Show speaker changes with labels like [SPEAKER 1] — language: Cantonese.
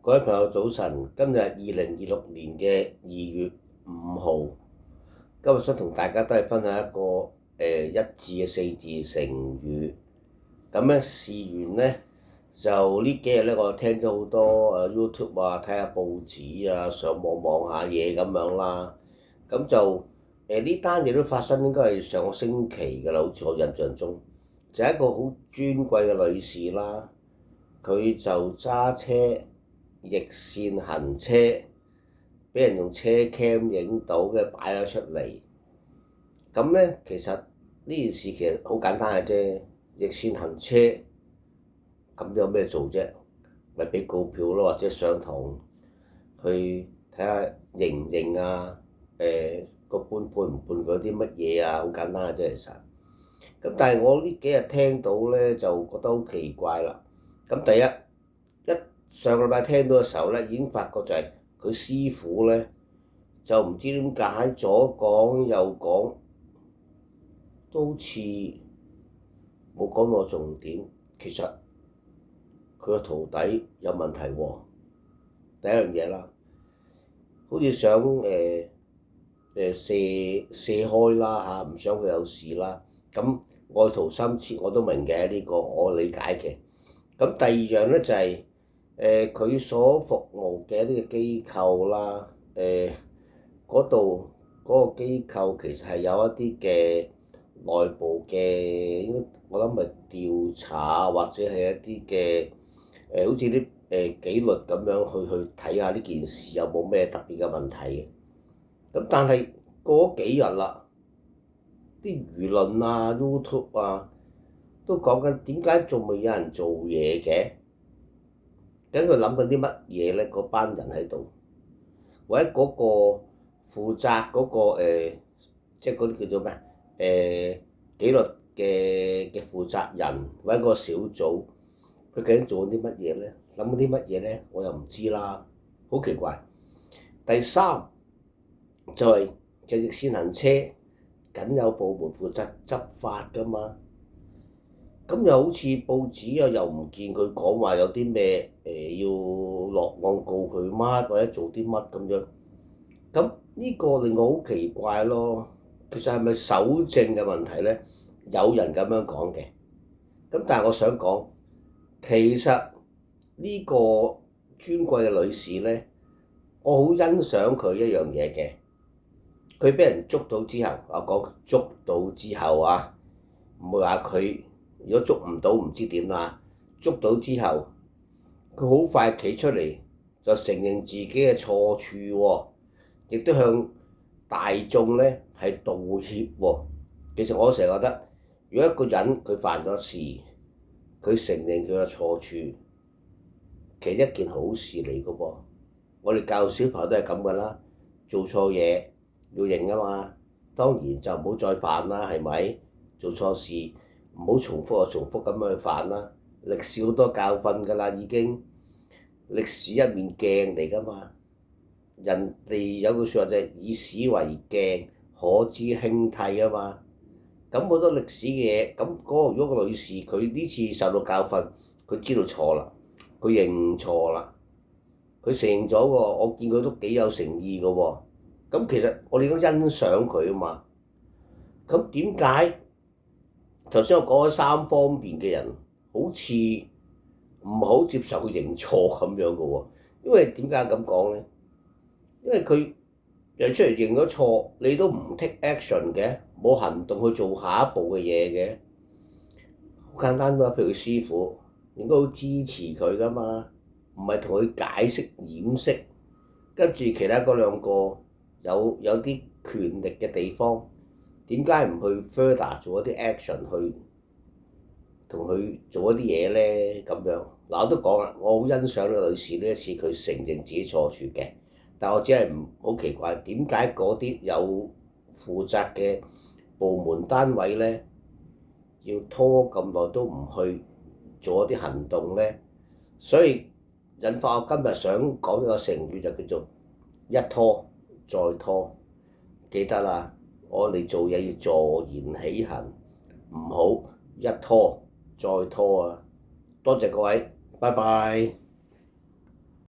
[SPEAKER 1] 各位朋友早晨，今日2026年嘅2月5號，今日想同大家都係分享一個一字嘅四字成語。咁咧事緣咧就呢幾日咧，我聽咗好多YouTube 啊，睇下報紙啊，上網望下嘢咁樣啦。咁就呢單嘢都發生應該係上個星期㗎啦，好似我印象中，就係一個好尊貴嘅女士啦，佢就揸車逆線行車，俾人用車 cam 影到嘅擺咗出嚟。咁咧其實呢件事其實好簡單嘅啫，逆線行車咁有咩做啫？咪俾告票咯，或者上堂去睇下認唔認啊？個官判唔判佢啲乜嘢啊？好簡單嘅啫，其實。咁但係我呢幾日聽到咧，就覺得好奇怪啦。咁第一上個禮拜聽到嘅時候咧，已經發覺就係佢師傅咧就唔知點解左講右講，都好似冇講到重點。其實佢個徒弟有問題喎。第一樣嘢啦，好似想射開啦嚇，唔想佢有事啦。咁愛徒心切我都明嘅，呢個我理解嘅。咁第二樣咧就係佢所服務嘅呢個機構啦，嗰度嗰個機構其實係有一啲嘅內部嘅，應該我諗係調查或者係一啲嘅好似啲紀律咁樣去睇下呢件事有冇咩特別嘅問題嘅。咁但係過咗幾日啦，啲輿論啊、YouTube 啊都講緊點解仲未有人做嘢嘅？咁佢諗緊啲乜嘢咧？嗰班人喺度，或者嗰個負責嗰個即係嗰啲叫做咩紀律嘅負責人，或者嗰個小組，佢究竟做緊啲乜嘢咧？諗緊啲乜嘢咧？我又唔知啦，好奇怪。第三就係逆線行車，梗有部門負責執法㗎嘛。咁又好似報紙又唔見佢講話有啲咩要落案告佢乜，或者做啲乜咁樣。咁呢個令我好奇怪咯。其實係咪搜證嘅問題咧？有人咁樣講嘅。咁但係我想講，其實呢個尊貴嘅女士咧，我好欣賞佢一樣嘢嘅。佢俾人捉到之後，我講捉到之後啊，唔會話佢。如果捉唔到唔知點啦，捉到之後，佢好快企出嚟就承認自己嘅錯處喎，亦都向大眾咧係道歉喎。其實我成日覺得，如果一個人佢犯咗事，佢承認佢嘅錯處，其實一件好事嚟㗎噃。我哋教小朋友都係咁㗎啦，做錯嘢要認啊嘛，當然就唔好再犯啦，係咪？做錯事。唔好重複又重複咁樣去犯啦，歷史好多教訓㗎啦，已經歷史一面鏡嚟㗎嘛。人哋有句説話就係以史為鏡，可知興替啊嘛。咁好多歷史嘅嘢，咁如果個女士佢呢次受到教訓，佢知道錯啦，佢認錯啦，佢承認咗喎，我見佢都幾有誠意㗎喎。咁其實我哋都欣賞佢啊嘛。咁點解？頭先我講咗三方面嘅人，好似唔好接受佢認錯咁樣嘅喎。因為點解咁講咧？因為佢人出嚟認咗錯，你都唔 take action 嘅，冇行動去做下一步嘅嘢嘅。好簡單嘛，譬如佢師傅應該好支持佢噶嘛，唔係同佢解釋掩飾，跟住其他嗰兩個有啲權力嘅地方。點解唔去 further 做一啲 action 去同佢做一啲嘢咧？咁樣嗱，我都講啦，我好欣賞呢個女士呢一次佢承認自己錯處嘅，但我只係唔好奇怪點解嗰啲有負責嘅部門單位咧，要拖咁耐都唔去做一啲行動咧？所以引發我今日想講呢個成語就叫做一拖再拖，記得啦。我哋做嘢要坐言起行，唔好一拖再拖啊！多謝各位，拜拜。